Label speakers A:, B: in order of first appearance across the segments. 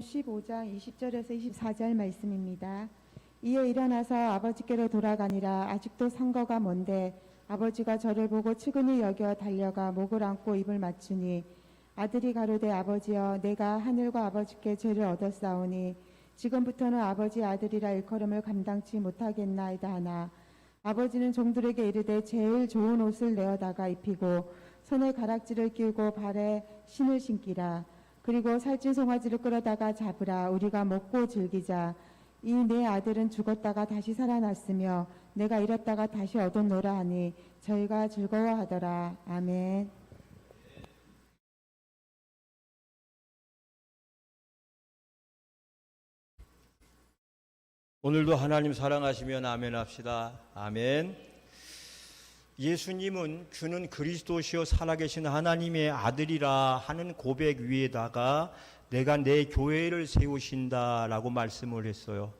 A: 15장 20절에서 24절 말씀입니다. 이에 일어나서 아버지께로 돌아가니라. 아직도 상거가 먼데 아버지가 저를 보고 측은히 여겨 달려가 목을 안고 입을 맞추니 아들이 가로되 아버지여 내가 하늘과 아버지께 죄를 얻었사오니 지금부터는 아버지 아들이라 일컬음을 감당치 못하겠나이다 하나 아버지는 종들에게 이르되 제일 좋은 옷을 내어다가 입히고 손에 가락지를 끼우고 발에 신을 신기라. 그리고 살찐 송아지를 끌어다가 잡으라. 우리가 먹고 즐기자. 이 내 아들은 죽었다가 다시 살아났으며 내가 잃었다가 다시 얻었노라 하니 저희가 즐거워하더라. 아멘.
B: 오늘도 하나님 사랑하시면 아멘 합시다. 아멘. 예수님은 주는 그리스도시요 살아계신 하나님의 아들이라 하는 고백 위에다가 내가 내 교회를 세우신다라고 말씀을 했어요.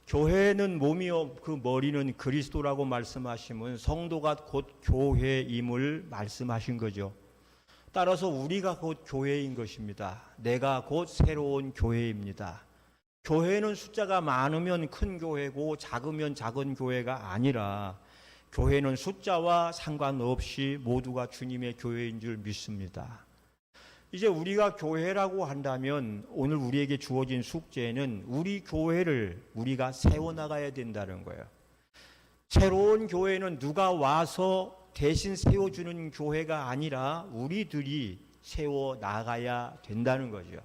B: 교회는 몸이요 그 머리는 그리스도라고 말씀하시면 성도가 곧 교회임을 말씀하신 거죠. 따라서 우리가 곧 교회인 것입니다. 내가 곧 새로운 교회입니다. 교회는 숫자가 많으면 큰 교회고 작으면 작은 교회가 아니라 교회는 숫자와 상관없이 모두가 주님의 교회인 줄 믿습니다. 이제 우리가 교회라고 한다면 오늘 우리에게 주어진 숙제는 우리 교회를 우리가 세워나가야 된다는 거예요. 새로운 교회는 누가 와서 대신 세워주는 교회가 아니라 우리들이 세워나가야 된다는 거죠.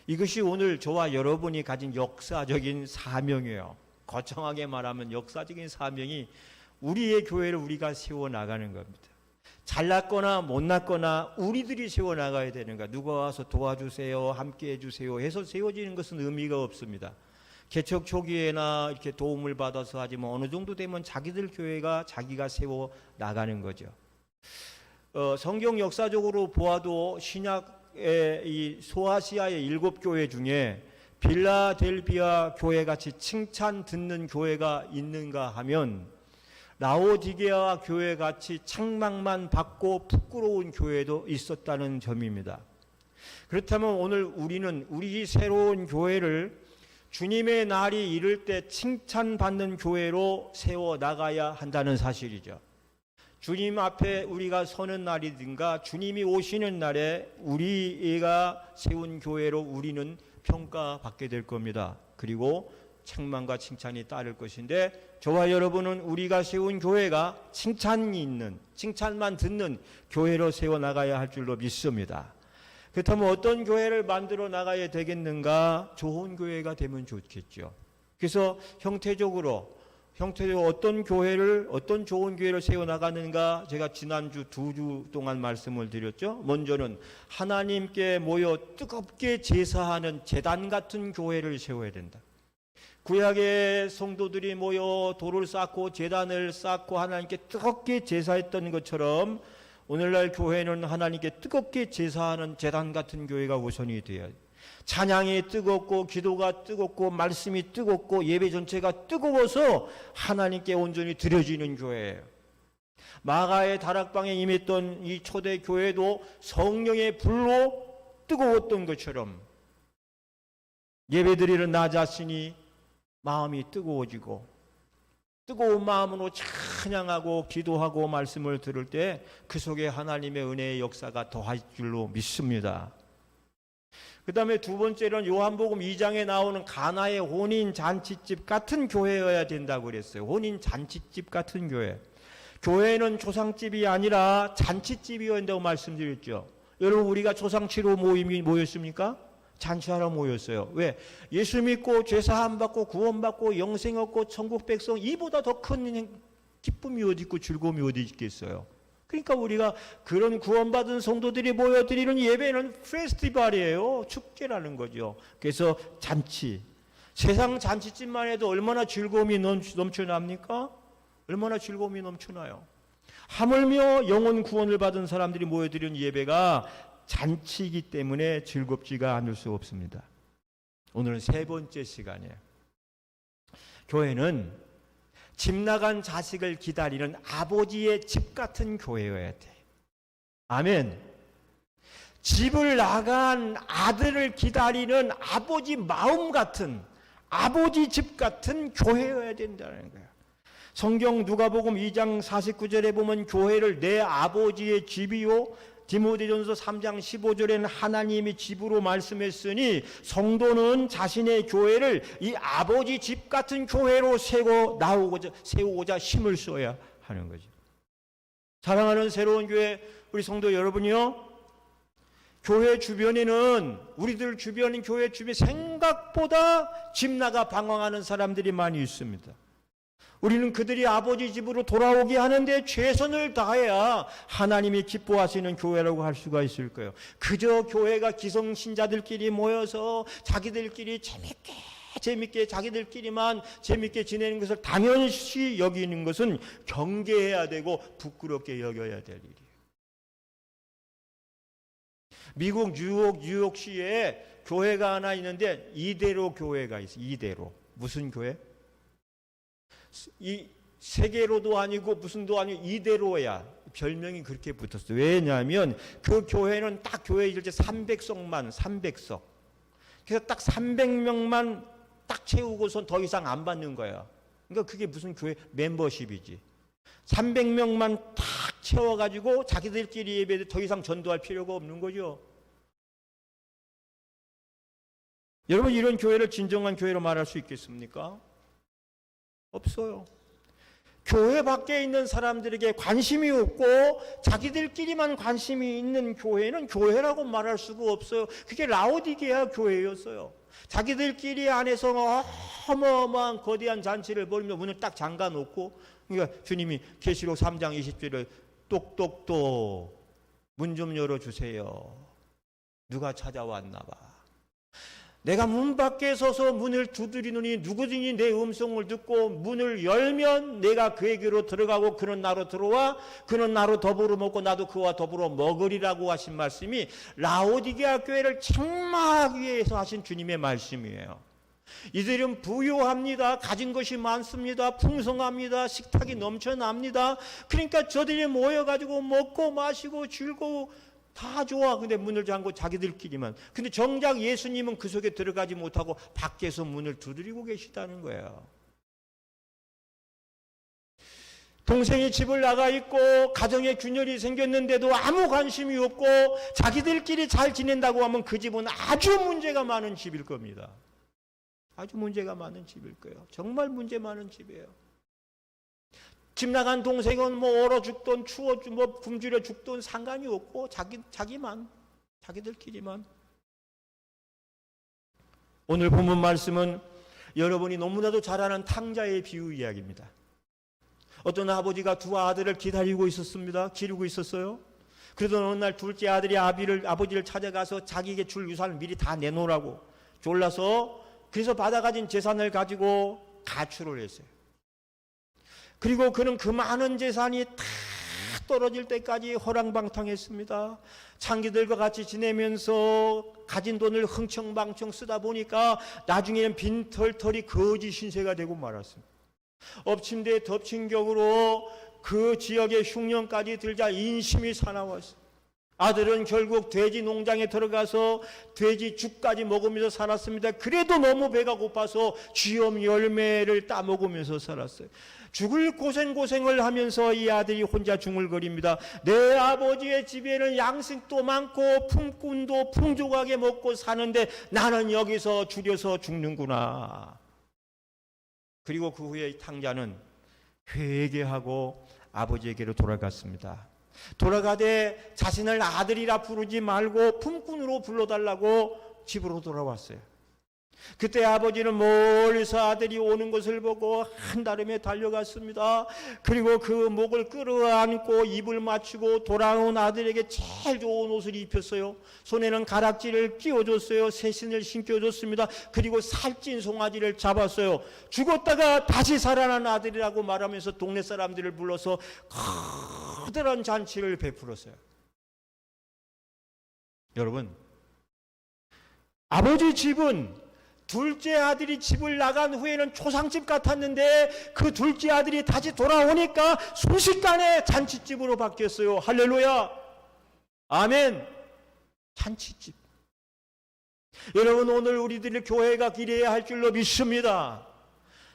B: 이것이 오늘 저와 여러분이 가진 역사적인 사명이에요. 거창하게 말하면 역사적인 사명이 우리의 교회를 우리가 세워나가는 겁니다. 잘났거나 못났거나 우리들이 세워나가야 되는 거야. 누가 와서 도와주세요, 함께 해주세요 해서 세워지는 것은 의미가 없습니다. 개척 초기에나 이렇게 도움을 받아서 하지만 어느 정도 되면 자기들 교회가 자기가 세워나가는 거죠. 성경 역사적으로 보아도 신약의 이 소아시아의 7교회 중에 빌라델비아 교회같이 칭찬 듣는 교회가 있는가 하면 라오디게아 교회같이 책망만 받고 부끄러운 교회도 있었다는 점입니다. 그렇다면 오늘 우리는 우리 새로운 교회를 주님의 날이 이를 때 칭찬받는 교회로 세워나가야 한다는 사실이죠. 주님 앞에 우리가 서는 날이든가 주님이 오시는 날에 우리가 세운 교회로 우리는 평가받게 될 겁니다. 그리고 책망과 칭찬이 따를 것인데 저와 여러분은 우리가 세운 교회가 칭찬이 있는, 칭찬만 듣는 교회로 세워나가야 할 줄로 믿습니다. 그렇다면 어떤 교회를 만들어 나가야 되겠는가? 좋은 교회가 되면 좋겠죠. 그래서 형태적으로 어떤 교회를, 어떤 좋은 교회를 세워나가는가 제가 지난주 2주 동안 말씀을 드렸죠. 먼저는 하나님께 모여 뜨겁게 제사하는 제단 같은 교회를 세워야 된다. 구약의 성도들이 모여 돌을 쌓고 제단을 쌓고 하나님께 뜨겁게 제사했던 것처럼 오늘날 교회는 하나님께 뜨겁게 제사하는 제단 같은 교회가 우선이 되어야 돼요. 찬양이 뜨겁고 기도가 뜨겁고 말씀이 뜨겁고 예배 전체가 뜨거워서 하나님께 온전히 드려지는 교회예요. 마가의 다락방에 임했던 이 초대 교회도 성령의 불로 뜨거웠던 것처럼 예배드리는 나 자신이 마음이 뜨거워지고 뜨거운 마음으로 찬양하고 기도하고 말씀을 들을 때 그 속에 하나님의 은혜의 역사가 더할 줄로 믿습니다. 그 다음에 두 번째는 요한복음 2장에 나오는 가나의 혼인잔치집 같은 교회여야 된다고 그랬어요. 혼인잔치집 같은 교회. 교회는 조상집이 아니라 잔치집이어야 된다고 말씀드렸죠. 여러분 우리가 조상치로 모임이 모였습니까? 잔치하러 모였어요. 왜? 예수 믿고 죄사함 받고 구원받고 영생 얻고 천국 백성 이보다 더 큰 기쁨이 어디 있고 즐거움이 어디 있겠어요. 그러니까 우리가 그런 구원받은 성도들이 모여드리는 예배는 페스티벌이에요. 축제라는 거죠. 그래서 잔치. 세상 잔치집만 해도 얼마나 즐거움이 넘쳐납니까? 얼마나 즐거움이 넘쳐나요. 하물며 영혼 구원을 받은 사람들이 모여드리는 예배가 잔치이기 때문에 즐겁지가 않을 수 없습니다. 오늘은 세 번째 시간이에요. 교회는 집 나간 자식을 기다리는 아버지의 집 같은 교회여야 돼. 아멘. 집을 나간 아들을 기다리는 아버지 마음 같은, 아버지 집 같은 교회여야 된다는 거예요. 성경 누가복음 2장 49절에 보면 교회를 내 아버지의 집이요, 디모데전서 3장 15절에는 하나님의 집으로 말씀했으니 성도는 자신의 교회를 이 아버지 집 같은 교회로 세우고자 힘을 써야 하는 거죠. 사랑하는 새로운 교회 우리 성도 여러분이요, 교회 주변에는, 우리들 주변인 교회 주변에 생각보다 집 나가 방황하는 사람들이 많이 있습니다. 우리는 그들이 아버지 집으로 돌아오게 하는데 최선을 다해야 하나님이 기뻐하시는 교회라고 할 수가 있을 거예요. 그저 교회가 기성신자들끼리 모여서 자기들끼리 재밌게 자기들끼리만 재밌게 지내는 것을 당연시 여기는 것은 경계해야 되고 부끄럽게 여겨야 될 일이에요. 미국 뉴욕시에 교회가 하나 있는데 이대로 교회가 있어요. 이대로. 무슨 교회? 이 세계로도 아니고 무슨도 아니고 이대로야. 별명이 그렇게 붙었어요. 왜냐하면 그 교회는 딱 교회 일제 300석. 그래서 딱 300명만 딱 채우고선 더 이상 안 받는 거야. 그러니까 그게 무슨 교회 멤버십이지. 300명만 딱 채워가지고 자기들끼리 예배를 더 이상 전도할 필요가 없는 거죠. 여러분, 이런 교회를 진정한 교회로 말할 수 있겠습니까? 없어요. 교회 밖에 있는 사람들에게 관심이 없고 자기들끼리만 관심이 있는 교회는 교회라고 말할 수가 없어요. 그게 라오디게아 교회였어요. 자기들끼리 안에서 어마어마한 거대한 잔치를 벌이며 문을 딱 잠가 놓고, 그러니까 주님이 계시록 3장 20절에 똑똑똑 문 좀 열어주세요. 누가 찾아왔나 봐. 내가 문 밖에 서서 문을 두드리노니 누구든지 내 음성을 듣고 문을 열면 내가 그에게로 들어가고 그는 나로 들어와 그는 나로 더불어 먹고 나도 그와 더불어 먹으리라고 하신 말씀이 라오디게아 교회를 책망하기 위해서 하신 주님의 말씀이에요. 이들은 부유합니다. 가진 것이 많습니다. 풍성합니다. 식탁이 넘쳐납니다. 그러니까 저들이 모여가지고 먹고 마시고 즐거워 다 좋아. 근데 문을 잠고 자기들끼리만. 근데 정작 예수님은 그 속에 들어가지 못하고 밖에서 문을 두드리고 계시다는 거예요. 동생이 집을 나가 있고 가정에 균열이 생겼는데도 아무 관심이 없고 자기들끼리 잘 지낸다고 하면 그 집은 아주 문제가 많은 집일 겁니다. 아주 문제가 많은 집일 거예요. 정말 문제 많은 집이에요. 집 나간 동생은 뭐 얼어 죽든 추워 뭐 굶주려 죽든 상관이 없고 자기들끼리만. 오늘 본문 말씀은 여러분이 너무나도 잘 아는 탕자의 비유 이야기입니다. 어떤 아버지가 두 아들을 기다리고 있었습니다. 기르고 있었어요. 그러던 어느 날 둘째 아들이 아버지를 찾아가서 자기에게 줄 유산을 미리 다 내놓으라고 졸라서, 그래서 받아가진 재산을 가지고 가출을 했어요. 그리고 그는 그 많은 재산이 다 떨어질 때까지 허랑방탕했습니다. 창기들과 같이 지내면서 가진 돈을 흥청망청 쓰다 보니까 나중에는 빈털털이 거지 신세가 되고 말았습니다. 엎친 데 덮친 격으로 그 지역의 흉년까지 들자 인심이 사나웠어요. 아들은 결국 돼지 농장에 들어가서 돼지 죽까지 먹으면서 살았습니다. 그래도 너무 배가 고파서 쥐엄 열매를 따먹으면서 살았어요. 죽을 고생을 하면서 이 아들이 혼자 중얼거립니다. 내 아버지의 집에는 양식도 많고 품꾼도 풍족하게 먹고 사는데 나는 여기서 줄여서 죽는구나. 그리고 그 후에 이 탕자는 회개하고 아버지에게로 돌아갔습니다. 돌아가되 자신을 아들이라 부르지 말고 품꾼으로 불러달라고 집으로 돌아왔어요. 그때 아버지는 멀리서 아들이 오는 것을 보고 한달음에 달려갔습니다. 그리고 그 목을 끌어안고 입을 맞추고 돌아온 아들에게 제일 좋은 옷을 입혔어요. 손에는 가락지를 끼워줬어요. 새신을 신겨줬습니다. 그리고 살찐 송아지를 잡았어요. 죽었다가 다시 살아난 아들이라고 말하면서 동네 사람들을 불러서 커다란 잔치를 베풀었어요. 여러분, 아버지 집은 둘째 아들이 집을 나간 후에는 초상집 같았는데 그 둘째 아들이 다시 돌아오니까 순식간에 잔치집으로 바뀌었어요. 할렐루야. 아멘. 잔치집. 여러분, 오늘 우리들의 교회가 기대해야 할 줄로 믿습니다.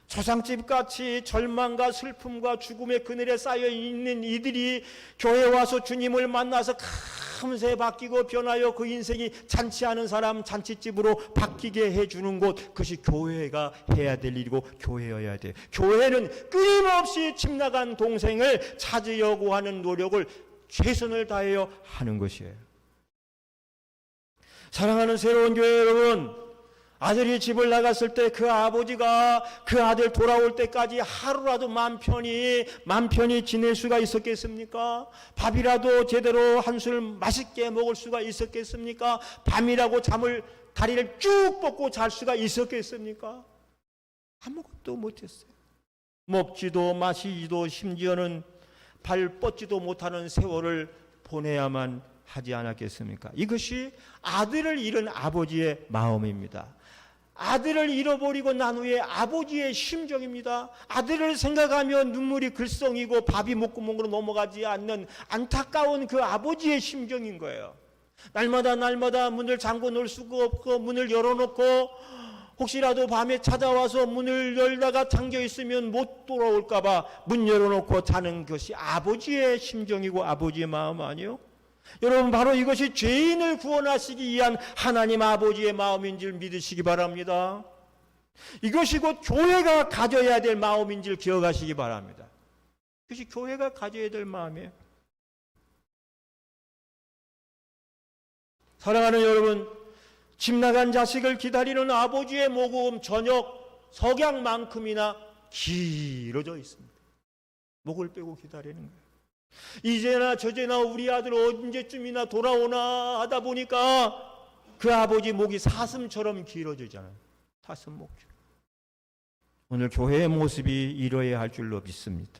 B: 초상집같이 절망과 슬픔과 죽음의 그늘에 쌓여있는 이들이 교회에 와서 주님을 만나서 금세 바뀌고 변하여 그 인생이 잔치하는 사람, 잔치집으로 바뀌게 해주는 곳, 그것이 교회가 해야 될 일이고 교회여야 돼요. 교회는 끊임없이 집 나간 동생을 찾으려고 하는 노력을 최선을 다하여 하는 것이에요. 사랑하는 새로운 교회 여러분, 아들이 집을 나갔을 때 그 아버지가 그 아들 돌아올 때까지 하루라도 맘 편히 지낼 수가 있었겠습니까? 밥이라도 제대로 한술 맛있게 먹을 수가 있었겠습니까? 밤이라고 다리를 쭉 뻗고 잘 수가 있었겠습니까? 아무것도 못했어요. 먹지도 마시지도 심지어는 발 뻗지도 못하는 세월을 보내야만 하지 않았겠습니까? 이것이 아들을 잃은 아버지의 마음입니다. 아들을 잃어버리고 난 후에 아버지의 심정입니다. 아들을 생각하며 눈물이 글썽이고 밥이 목구멍으로 넘어가지 않는 안타까운 그 아버지의 심정인 거예요. 날마다 문을 잠궈 놓을 수가 없고 문을 열어놓고 혹시라도 밤에 찾아와서 문을 열다가 잠겨 있으면 못 돌아올까 봐 문 열어놓고 자는 것이 아버지의 심정이고 아버지의 마음 아니에요? 여러분, 바로 이것이 죄인을 구원하시기 위한 하나님 아버지의 마음인 줄 믿으시기 바랍니다. 이것이 곧 교회가 가져야 될 마음인 줄 기억하시기 바랍니다. 이것이 교회가 가져야 될 마음이에요. 사랑하는 여러분, 집 나간 자식을 기다리는 아버지의 목음 저녁 석양만큼이나 길어져 있습니다. 목을 빼고 기다리는 거예요. 이제나 저제나 우리 아들 언제쯤이나 돌아오나 하다 보니까 그 아버지 목이 사슴처럼 길어지잖아요. 사슴 목처럼. 오늘 교회의 모습이 이러해야 할 줄로 믿습니다.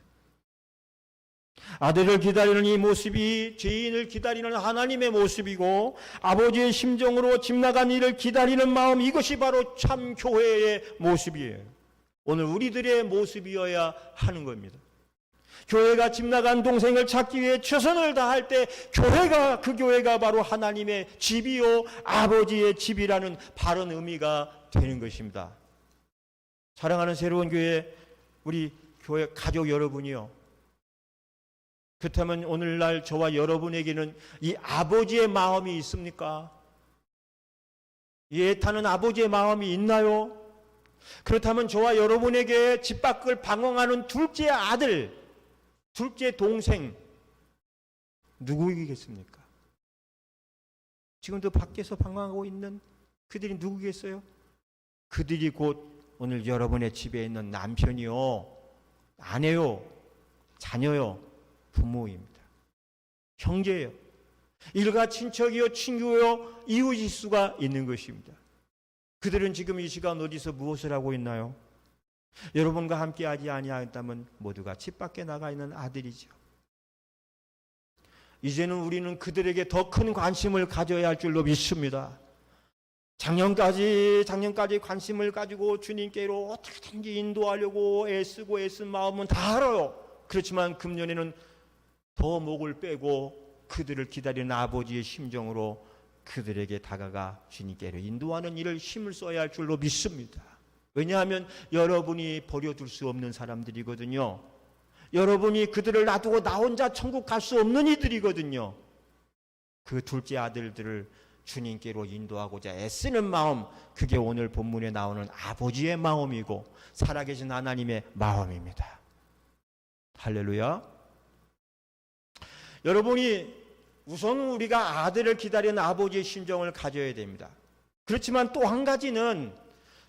B: 아들을 기다리는 이 모습이 죄인을 기다리는 하나님의 모습이고 아버지의 심정으로 집 나간 이를 기다리는 마음, 이것이 바로 참 교회의 모습이에요. 오늘 우리들의 모습이어야 하는 겁니다. 교회가 집 나간 동생을 찾기 위해 최선을 다할 때 그 교회가 바로 하나님의 집이요 아버지의 집이라는 바른 의미가 되는 것입니다. 사랑하는 새로운 교회, 우리 교회 가족 여러분이요, 그렇다면 오늘날 저와 여러분에게는 이 아버지의 마음이 있습니까? 이 애타는 아버지의 마음이 있나요? 그렇다면 저와 여러분에게 집 밖을 방황하는 둘째 아들, 둘째 동생 누구이겠습니까? 지금도 밖에서 방황하고 있는 그들이 누구겠어요? 그들이 곧 오늘 여러분의 집에 있는 남편이요, 아내요, 자녀요, 부모입니다. 형제요, 일가 친척이요, 친구요, 이웃일 수가 있는 것입니다. 그들은 지금 이 시간 어디서 무엇을 하고 있나요? 여러분과 함께 하지 아니하였다면 모두가 집 밖에 나가 있는 아들이죠. 이제는 우리는 그들에게 더 큰 관심을 가져야 할 줄로 믿습니다. 작년까지 관심을 가지고 주님께로 어떻게든지 인도하려고 애쓴 마음은 다 알아요. 그렇지만 금년에는 더 목을 빼고 그들을 기다리는 아버지의 심정으로 그들에게 다가가 주님께로 인도하는 일을 힘을 써야 할 줄로 믿습니다. 왜냐하면 여러분이 버려둘 수 없는 사람들이거든요. 여러분이 그들을 놔두고 나 혼자 천국 갈 수 없는 이들이거든요. 그 둘째 아들들을 주님께로 인도하고자 애쓰는 마음, 그게 오늘 본문에 나오는 아버지의 마음이고 살아계신 하나님의 마음입니다. 할렐루야. 여러분이 우선 우리가 아들을 기다리는 아버지의 심정을 가져야 됩니다. 그렇지만 또 한 가지는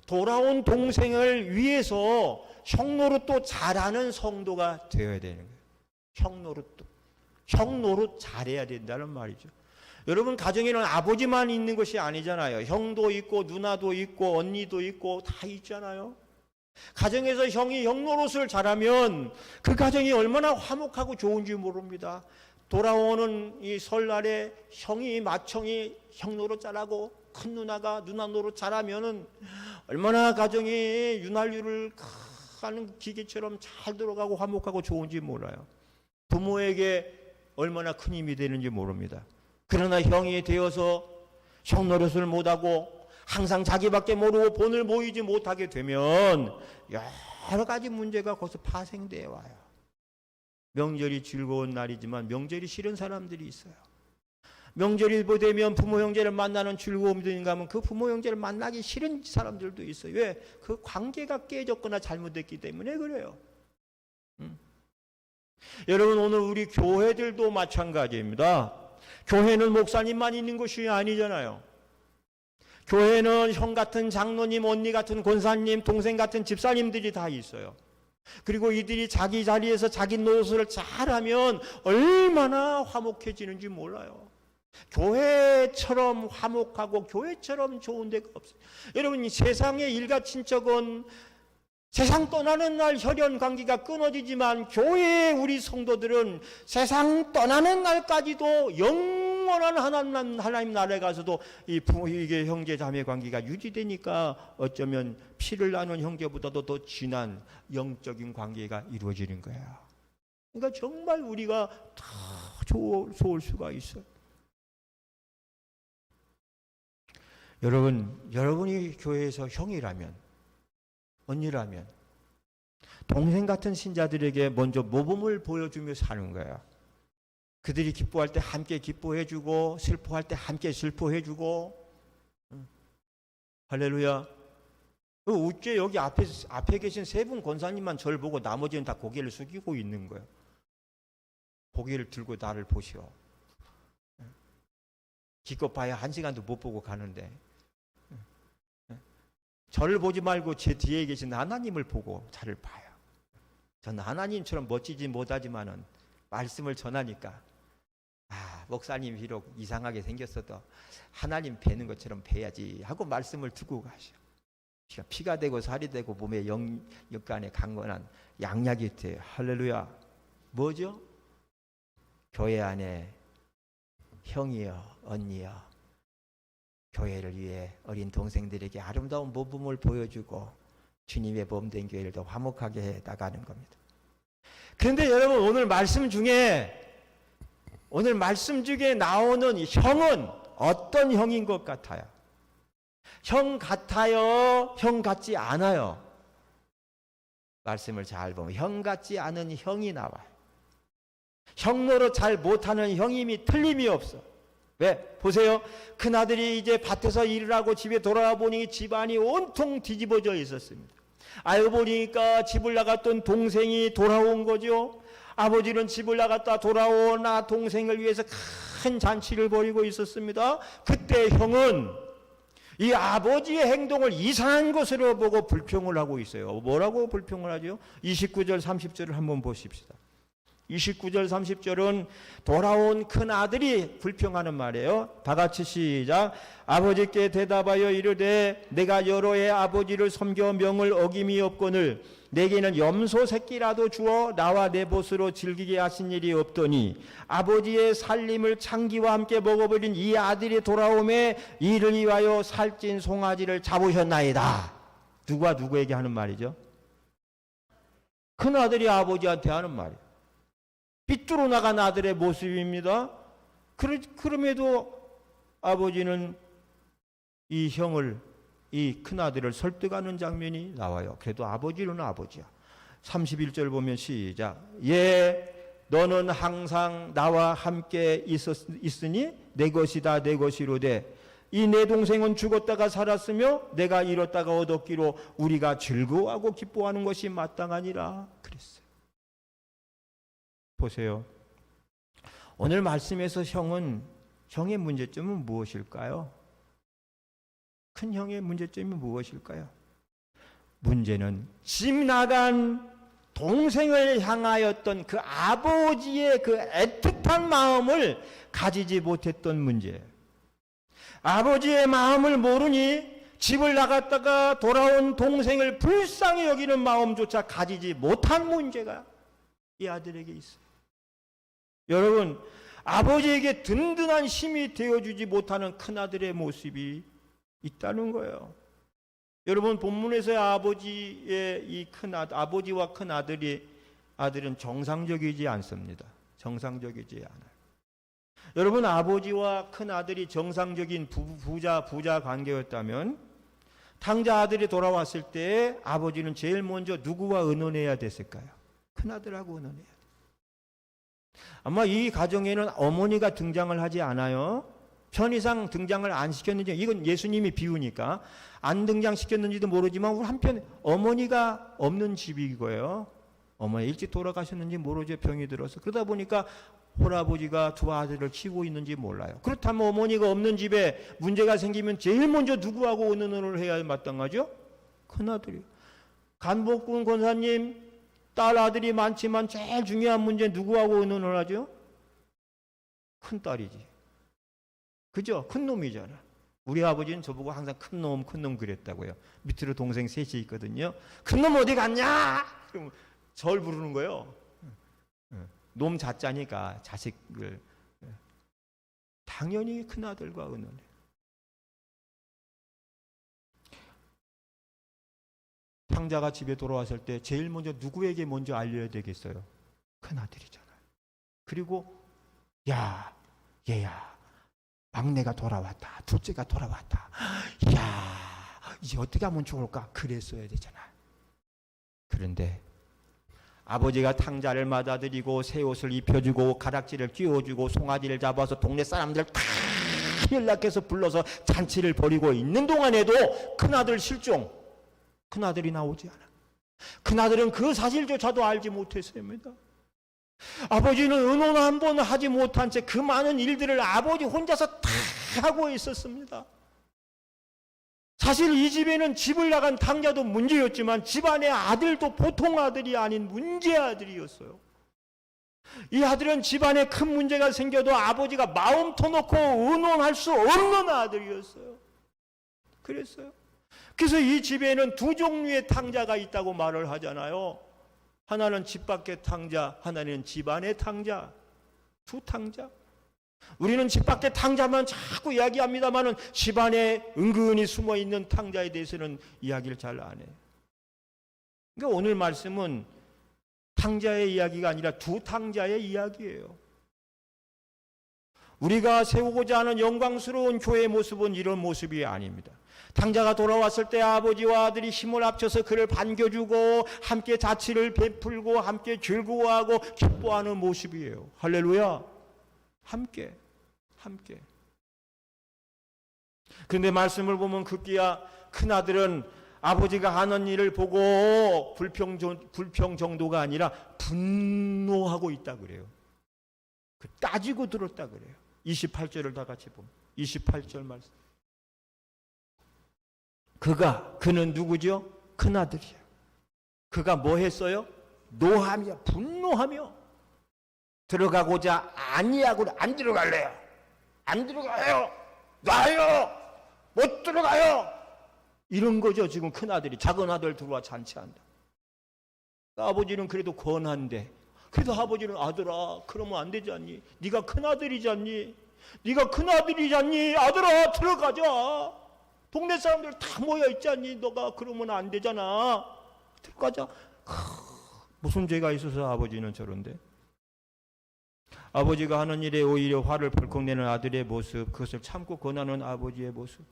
B: 돌아온 동생을 위해서 형노릇도 잘하는 성도가 되어야 되는 거예요. 형노릇 잘해야 된다는 말이죠. 여러분, 가정에는 아버지만 있는 것이 아니잖아요. 형도 있고 누나도 있고 언니도 있고 다 있잖아요. 가정에서 형이 형노릇을 잘하면 그 가정이 얼마나 화목하고 좋은지 모릅니다. 돌아오는 이 설날에 형이 맏형이 형노릇 잘하고 큰 누나가 누나 노릇 잘하면은 얼마나 가정이 윤활유를 하는 기계처럼 잘 돌아가고 화목하고 좋은지 몰라요. 부모에게 얼마나 큰 힘이 되는지 모릅니다. 그러나 형이 되어서 성 노릇을 못하고 항상 자기밖에 모르고 본을 모이지 못하게 되면 여러 가지 문제가 거기서 파생되어 와요. 명절이 즐거운 날이지만 명절이 싫은 사람들이 있어요. 명절이 되면 부모 형제를 만나는 즐거움이 드는가 하면 그 부모 형제를 만나기 싫은 사람들도 있어요. 왜? 그 관계가 깨졌거나 잘못됐기 때문에 그래요. 여러분, 오늘 우리 교회들도 마찬가지입니다. 교회는 목사님만 있는 것이 아니잖아요. 교회는 형 같은 장로님, 언니 같은 권사님, 동생 같은 집사님들이 다 있어요. 그리고 이들이 자기 자리에서 자기 노릇을 잘하면 얼마나 화목해지는지 몰라요. 교회처럼 화목하고 교회처럼 좋은 데가 없어요. 여러분, 이 세상의 일가 친척은 세상 떠나는 날 혈연 관계가 끊어지지만 교회의 우리 성도들은 세상 떠나는 날까지도 영원한 하나님 나라에 가서도 이게 형제 자매 관계가 유지되니까 어쩌면 피를 나눈 형제보다도 더 진한 영적인 관계가 이루어지는 거예요. 그러니까 정말 우리가 더 좋을 수가 있어요. 여러분이 교회에서 형이라면, 언니라면 동생 같은 신자들에게 먼저 모범을 보여주며 사는 거예요. 그들이 기뻐할 때 함께 기뻐해주고 슬퍼할 때 함께 슬퍼해주고. 할렐루야. 어째 여기 앞에 계신 세 분 권사님만 저를 보고 나머지는 다 고개를 숙이고 있는 거예요. 고개를 들고 나를 보시오. 기껏 봐야 1시간도 못 보고 가는데 저를 보지 말고 제 뒤에 계신 하나님을 보고 저를 봐요. 저는 하나님처럼 멋지지 못하지만은 말씀을 전하니까 목사님 비록 이상하게 생겼어도 하나님 뵈는 것처럼 뵈야지 하고 말씀을 두고 가셔. 피가 되고 살이 되고 몸에 영육간에 강건한 양약이 돼요. 할렐루야. 뭐죠? 교회 안에 형이여, 언니여, 교회를 위해 어린 동생들에게 아름다운 모범을 보여주고 주님의 몸된 교회를 더 화목하게 해 나가는 겁니다. 그런데 여러분, 오늘 말씀 중에 나오는 형은 어떤 형인 것 같아요? 형 같아요? 형 같지 않아요? 말씀을 잘 보면 형 같지 않은 형이 나와요. 형 노릇 잘 못하는 형임이 틀림이 없어. 왜? 보세요. 큰아들이 이제 밭에서 일을 하고 집에 돌아와 보니 집안이 온통 뒤집어져 있었습니다. 알고 보니까 집을 나갔던 동생이 돌아온 거죠. 아버지는 집을 나갔다 돌아온 동생을 위해서 큰 잔치를 벌이고 있었습니다. 그때 형은 이 아버지의 행동을 이상한 것으로 보고 불평을 하고 있어요. 뭐라고 불평을 하죠? 29절 30절을 한번 보십시다. 29절 30절은 돌아온 큰 아들이 불평하는 말이에요. 다 같이 시작. 아버지께 대답하여 이르되 내가 여러 해 아버지를 섬겨 명을 어김이 없거늘 내게는 염소 새끼라도 주어 나와 내 벗으로 즐기게 하신 일이 없더니 아버지의 살림을 창기와 함께 먹어버린 이 아들이 돌아오매 이를 위하여 살찐 송아지를 잡으셨나이다. 누가 누구에게 하는 말이죠? 큰 아들이 아버지한테 하는 말이에요. 삐뚤어 나간 아들의 모습입니다. 그럼에도 아버지는 이 형을, 이 큰아들을 설득하는 장면이 나와요. 그래도 아버지는 아버지야. 31절 보면 시작. 예, 너는 항상 나와 함께 있으니 내 것이다 내 것이로되 이 내 동생은 죽었다가 살았으며 내가 잃었다가 얻었기로 우리가 즐거워하고 기뻐하는 것이 마땅하니라 그랬어요. 보세요. 오늘 말씀에서 형의 문제점은 무엇일까요? 큰 형의 문제점이 무엇일까요? 문제는 집 나간 동생을 향하였던 그 아버지의 그 애틋한 마음을 가지지 못했던 문제예요. 아버지의 마음을 모르니 집을 나갔다가 돌아온 동생을 불쌍히 여기는 마음조차 가지지 못한 문제가 이 아들에게 있어요. 여러분, 아버지에게 든든한 힘이 되어주지 못하는 큰아들의 모습이 있다는 거예요. 여러분, 본문에서의 아버지의 이 아버지와 큰아들은 정상적이지 않습니다. 정상적이지 않아요. 여러분, 아버지와 큰 아들이 정상적인 부자 관계였다면 탕자 아들이 돌아왔을 때 아버지는 제일 먼저 누구와 의논해야 됐을까요? 큰 아들하고 의논해야 돼요. 아마 이 가정에는 어머니가 등장을 하지 않아요. 편의상 등장을 안 시켰는지, 이건 예수님이 비유니까 안 등장시켰는지도 모르지만 우리 한편 어머니가 없는 집인 거예요. 어머니 일찍 돌아가셨는지 모르죠. 병이 들어서. 그러다 보니까 홀아버지가 두 아들을 키우고 있는지 몰라요. 그렇다면 어머니가 없는 집에 문제가 생기면 제일 먼저 누구하고 의논을 해야 마땅하죠? 큰아들이요. 간복군 권사님, 딸 아들이 많지만 제일 중요한 문제 누구하고 의논을 하죠? 큰딸이지. 그죠? 큰 놈이잖아. 우리 아버지는 저보고 항상 큰 놈 그랬다고요. 밑으로 동생 셋이 있거든요. 큰 놈 어디 갔냐? 그럼 절 부르는 거예요. 놈 자자니까 자식을. 당연히 큰아들과 의논해. 탕자가 집에 돌아왔을 때 제일 먼저 누구에게 먼저 알려야 되겠어요? 큰아들이잖아요. 그리고 야, 얘야, 막내가 돌아왔다. 둘째가 돌아왔다. 야, 이제 어떻게 하면 좋을까? 그랬어야 되잖아요. 그런데 아버지가 탕자를 맞아들이고 새 옷을 입혀주고 가락지를 끼워주고 송아지를 잡아서 동네 사람들 다 연락해서 불러서 잔치를 벌이고 있는 동안에도 큰아들 실종, 큰아들이 나오지 않아. 큰아들은 그 사실조차도 알지 못했습니다. 아버지는 의논 한 번 하지 못한 채 그 많은 일들을 아버지 혼자서 다 하고 있었습니다. 사실 이 집에는 집을 나간 탕자도 문제였지만 집안의 아들도 보통 아들이 아닌 문제 아들이었어요. 이 아들은 집안에 큰 문제가 생겨도 아버지가 마음 터놓고 의논할 수 없는 아들이었어요. 그랬어요. 그래서 이 집에는 두 종류의 탕자가 있다고 말을 하잖아요. 하나는 집 밖의 탕자, 하나는 집안의 탕자. 두 탕자. 우리는 집 밖의 탕자만 자꾸 이야기합니다만은 집안에 은근히 숨어있는 탕자에 대해서는 이야기를 잘 안 해요. 그러니까 오늘 말씀은 탕자의 이야기가 아니라 두 탕자의 이야기예요. 우리가 세우고자 하는 영광스러운 교회의 모습은 이런 모습이 아닙니다. 탕자가 돌아왔을 때 아버지와 아들이 힘을 합쳐서 그를 반겨주고 함께 자취를 베풀고 함께 즐거워하고 기뻐하는 모습이에요. 할렐루야. 함께. 그런데 말씀을 보면 급기야 큰아들은 아버지가 하는 일을 보고 불평 정도가 아니라 분노하고 있다 그래요. 따지고 들었다 그래요. 28절을 다 같이 보면 28절 말씀. 그는 누구죠? 큰아들이에요. 그가 뭐 했어요? 노하며 분노하며 들어가고자 아니하고 안 들어갈래요. 안 들어가요. 놔요. 못 들어가요. 이런 거죠. 지금 큰아들이 작은 아들 들어와 잔치한다. 아버지는 그래도 권한데 그래도 아버지는 아들아 그러면 안 되지 않니? 네가 큰아들이지 않니? 아들아 들어가자. 동네 사람들 다 모여 있지 않니? 너가 그러면 안 되잖아. 들어가자. 무슨 죄가 있어서 아버지는 저런데? 아버지가 하는 일에 오히려 화를 벌컥 내는 아들의 모습, 그것을 참고 권하는 아버지의 모습.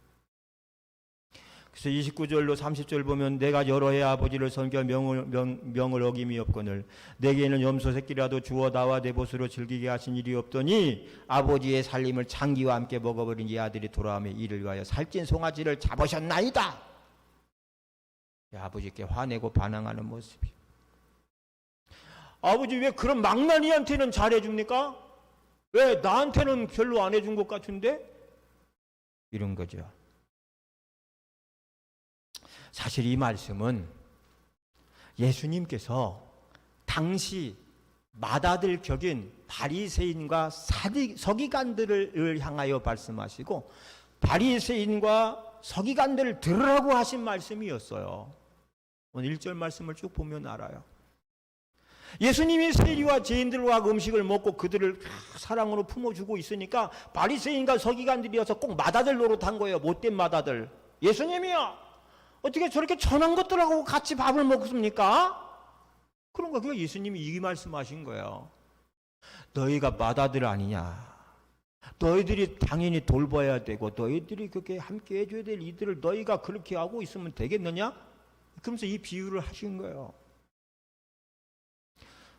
B: 그래서 29절로 30절 보면 내가 여러 해 아버지를 섬겨 명을 어김이 없거늘 내게는 염소 새끼라도 주어 나와 내 보수로 즐기게 하신 일이 없더니 아버지의 살림을 장기와 함께 먹어버린 이 아들이 돌아오며 이를 위하여 살찐 송아지를 잡으셨나이다. 아버지께 화내고 반항하는 모습이. 아버지 왜 그런 망나니한테는 잘해줍니까? 왜 나한테는 별로 안 해준 것 같은데? 이런 거죠. 사실 이 말씀은 예수님께서 당시 맏아들 격인 바리새인과 서기관들을 향하여 말씀하시고 바리새인과 서기관들을 들으라고 하신 말씀이었어요. 오늘 1절 말씀을 쭉 보면 알아요. 예수님이 세리와 죄인들과 음식을 먹고 그들을 사랑으로 품어주고 있으니까 바리새인과 서기관들이어서 꼭 맏아들 노릇한 거예요. 못된 맏아들. 예수님이요, 어떻게 저렇게 천한 것들하고 같이 밥을 먹습니까? 그런 거. 그러니까 예수님이 이 말씀하신 거예요. 너희가 맏아들 아니냐? 너희들이 당연히 돌봐야 되고 너희들이 그렇게 함께 해줘야 될 이들을 너희가 그렇게 하고 있으면 되겠느냐? 그러면서 이 비유를 하신 거예요.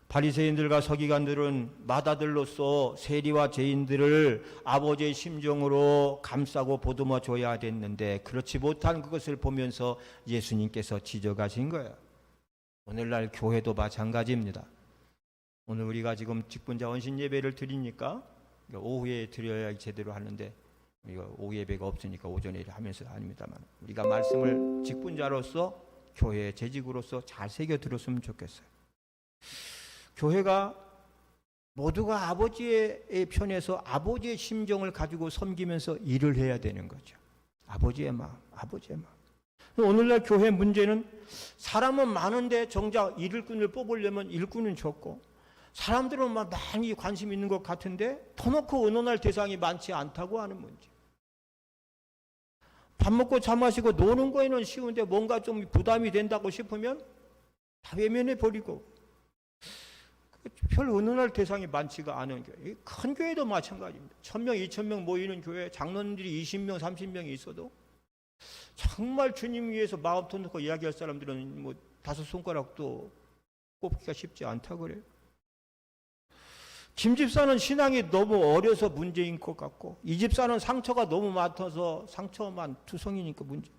B: 바리새인들과 서기관들은 맏아들로서 세리와 죄인들을 아버지의 심정으로 감싸고 보듬어 줘야 됐는데 그렇지 못한 그것을 보면서 예수님께서 지적하신 거예요. 오늘날 교회도 마찬가지입니다. 오늘 우리가 지금 직분자 원신 예배를 드리니까 오후에 드려야 제대로 하는데 우리가 오후 예배가 없으니까 오전에 하면서 아닙니다만 우리가 말씀을 직분자로서 교회의 재직으로서 잘 새겨 들었으면 좋겠어요. 교회가 모두가 아버지의 편에서 아버지의 심정을 가지고 섬기면서 일을 해야 되는 거죠. 아버지의 마음, 아버지의 마음. 오늘날 교회 문제는 사람은 많은데 정작 일꾼을 뽑으려면 일꾼은 적고 사람들은 많이 관심 있는 것 같은데 터놓고 의논할 대상이 많지 않다고 하는 문제. 밥 먹고 차 마시고 노는 거에는 쉬운데 뭔가 좀 부담이 된다고 싶으면 다 외면해 버리고 별 의논할 대상이 많지가 않은 교회. 큰 교회도 마찬가지입니다. 1000명, 2000명 모이는 교회 장로님들이 20명, 30명이 있어도 정말 주님 위해서 마음 터놓고 이야기할 사람들은 뭐 5손가락도 꼽기가 쉽지 않다고 그래요. 김 집사는 신앙이 너무 어려서 문제인 것 같고 이 집사는 상처가 너무 많아서 상처만 투성이니까 문제.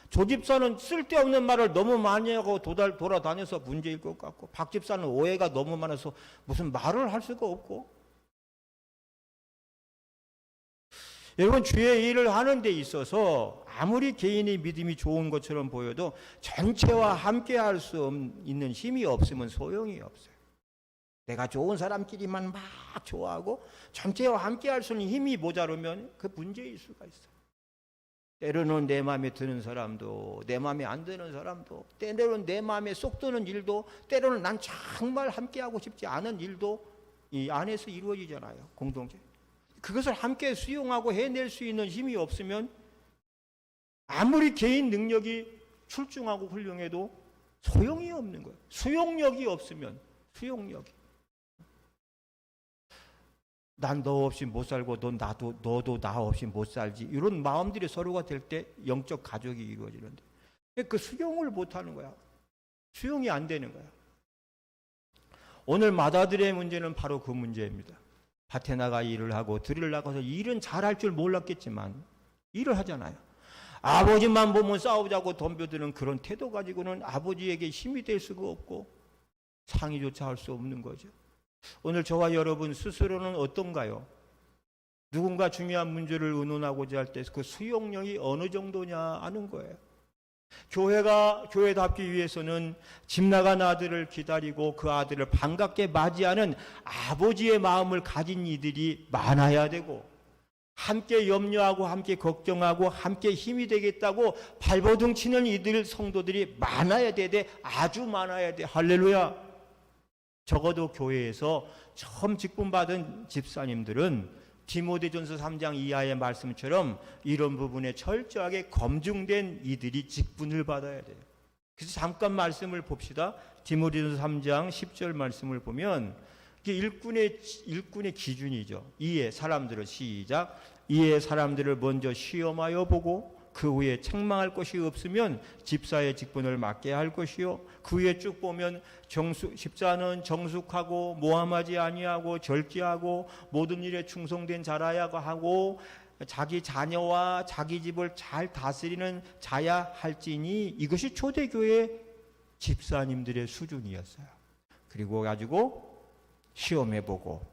B: 조 집사는 쓸데없는 말을 너무 많이 하고 돌아다녀서 문제일 것 같고 박 집사는 오해가 너무 많아서 무슨 말을 할 수가 없고. 여러분 주의 일을 하는 데 있어서 아무리 개인의 믿음이 좋은 것처럼 보여도 전체와 함께 할 수 있는 힘이 없으면 소용이 없어요. 내가 좋은 사람끼리만 막 좋아하고 전체와 함께 할 수 있는 힘이 모자르면 그 문제일 수가 있어요. 때로는 내 마음에 드는 사람도 내 마음에 안 드는 사람도 때로는 내 마음에 쏙 드는 일도 때로는 난 정말 함께하고 싶지 않은 일도 이 안에서 이루어지잖아요. 공동체. 그것을 함께 수용하고 해낼 수 있는 힘이 없으면 아무리 개인 능력이 출중하고 훌륭해도 소용이 없는 거예요. 수용력이 없으면 수용력이. 난 너 없이 못 살고 너도 나 없이 못 살지. 이런 마음들이 서로가 될 때 영적 가족이 이루어지는데 그 수용을 못 하는 거야. 수용이 안 되는 거야. 오늘 맏아들의 문제는 바로 그 문제입니다. 밭에 나가 일을 하고 들을 나가서 일은 잘할 줄 몰랐겠지만 일을 하잖아요. 아버지만 보면 싸우자고 덤벼드는 그런 태도 가지고는 아버지에게 힘이 될 수가 없고 상의조차 할 수 없는 거죠. 오늘 저와 여러분 스스로는 어떤가요? 누군가 중요한 문제를 의논하고자 할 때 그 수용력이 어느 정도냐 하는 거예요. 교회가 교회답기 위해서는 집 나간 아들을 기다리고 그 아들을 반갑게 맞이하는 아버지의 마음을 가진 이들이 많아야 되고 함께 염려하고 함께 걱정하고 함께 힘이 되겠다고 발버둥 치는 이들 성도들이 많아야 돼. 아주 많아야 돼. 할렐루야. 적어도 교회에서 처음 직분받은 집사님들은 디모데전서 3장 이하의 말씀처럼 이런 부분에 철저하게 검증된 이들이 직분을 받아야 돼요. 그래서 잠깐 말씀을 봅시다. 디모데전서 3장 10절 말씀을 보면 이게 일꾼의 기준이죠. 이에 사람들을 시작. 이에 사람들을 먼저 시험하여 보고 그 후에 책망할 것이 없으면 집사의 직분을 맡게 할 것이요. 그 후에 쭉 보면 집사는 정숙하고 모함하지 아니하고 절제하고 모든 일에 충성된 자라야 하고 자기 자녀와 자기 집을 잘 다스리는 자야 할지니 이것이 초대교회 집사님들의 수준이었어요. 그리고 가지고 시험해보고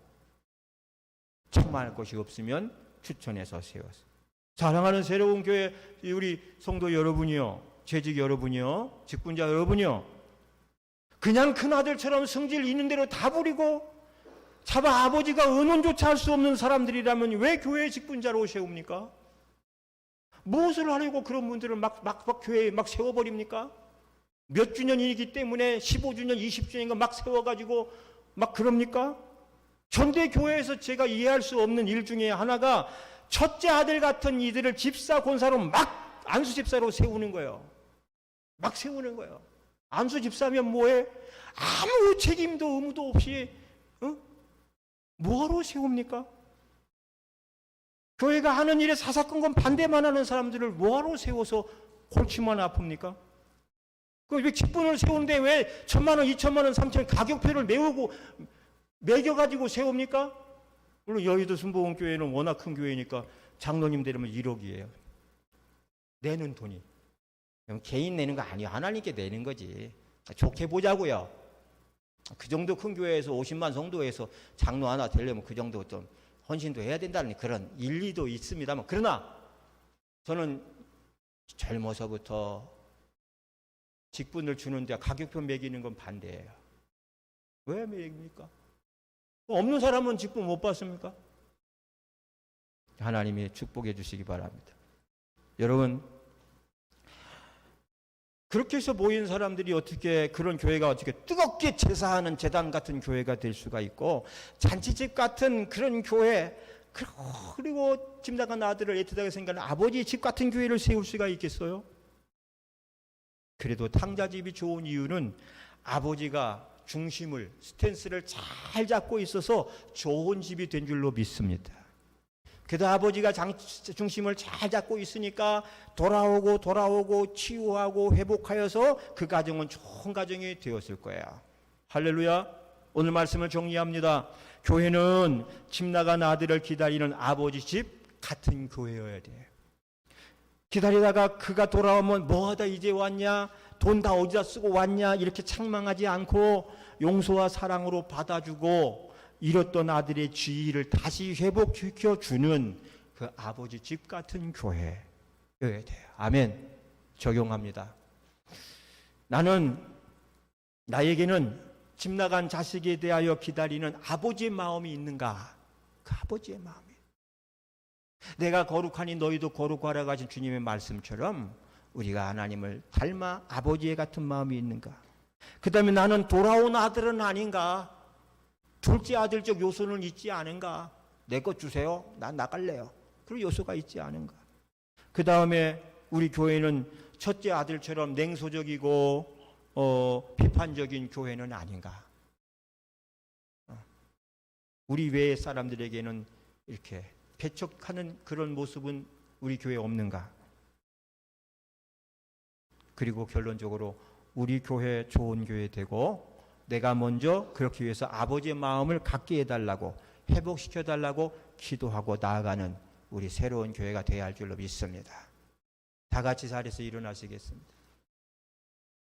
B: 책망할 것이 없으면 추천해서 세웠어요. 사랑하는 새로운 교회 우리 성도 여러분이요, 재직 여러분이요, 직분자 여러분이요, 그냥 큰아들처럼 성질 있는 대로 다 부리고 차마 아버지가 의논조차 할 수 없는 사람들이라면 왜 교회에 직분자로 세웁니까? 무엇을 하려고 그런 분들을 막 교회에 막 세워버립니까? 몇 주년이기 때문에 15주년, 20주년인가 막 세워가지고 막 그럽니까? 현대 교회에서 제가 이해할 수 없는 일 중에 하나가 첫째 아들 같은 이들을 집사 권사로 막 안수 집사로 세우는 거예요. 막 세우는 거예요. 안수 집사면 뭐해? 아무 책임도 의무도 없이 뭐하러 세웁니까? 교회가 하는 일에 사사건건 반대만 하는 사람들을 뭐하러 세워서 골치만 아픕니까? 왜 직분을 세우는데 왜 1,000만 원, 2,000만 원, 3,000만 원 가격표를 매겨가지고 세웁니까? 물론 여의도 순복음교회는 워낙 큰 교회니까 장로님 되려면 1억이에요. 내는 돈이. 개인 내는 거 아니에요. 하나님께 내는 거지. 좋게 보자고요. 그 정도 큰 교회에서 50만 성도에서 장로 하나 되려면 그 정도 좀 헌신도 해야 된다는 그런 일리도 있습니다만, 그러나 저는 젊어서부터 직분을 주는데 가격표 매기는 건 반대예요. 왜 매깁니까? 없는 사람은 직분 못 받습니까? 하나님이 축복해 주시기 바랍니다. 여러분, 그렇게 해서 모인 사람들이 어떻게, 그런 교회가 어떻게 뜨겁게 제사하는 제단 같은 교회가 될 수가 있고, 잔치집 같은 그런 교회, 그리고 집 나간 아들을 애틋하게 생각하는 아버지 집 같은 교회를 세울 수가 있겠어요? 그래도 탕자집이 좋은 이유는 아버지가 중심을, 스탠스를 잘 잡고 있어서 좋은 집이 된 줄로 믿습니다. 그래도 아버지가 중심을 잘 잡고 있으니까 돌아오고 치유하고 회복하여서 그 가정은 좋은 가정이 되었을 거예요. 할렐루야. 오늘 말씀을 정리합니다. 교회는 집 나간 아들을 기다리는 아버지 집 같은 교회여야 돼요. 기다리다가 그가 돌아오면 뭐하다 이제 왔냐, 돈 다 어디다 쓰고 왔냐, 이렇게 책망하지 않고 용서와 사랑으로 받아주고 잃었던 아들의 지위를 다시 회복시켜주는 그 아버지 집 같은 교회여야 돼요. 아멘. 적용합니다. 나에게는 집 나간 자식에 대하여 기다리는 아버지의 마음이 있는가? 그 아버지의 마음이. 내가 거룩하니 너희도 거룩하라 하신 주님의 말씀처럼 우리가 하나님을 닮아 아버지의 같은 마음이 있는가? 그 다음에 나는 돌아온 아들은 아닌가? 둘째 아들적 요소는 있지 않은가? 내 것 주세요. 난 나갈래요. 그런 요소가 있지 않은가? 그 다음에 우리 교회는 첫째 아들처럼 냉소적이고 비판적인 교회는 아닌가? 우리 외의 사람들에게는 이렇게 배척하는 그런 모습은 우리 교회에 없는가? 그리고 결론적으로 우리 교회 좋은 교회 되고 내가 먼저 그렇게 위해서 아버지의 마음을 갖게 해달라고, 회복시켜달라고 기도하고 나아가는 우리 새로운 교회가 되어야 할 줄로 믿습니다. 다 같이 자리에서 일어나시겠습니다.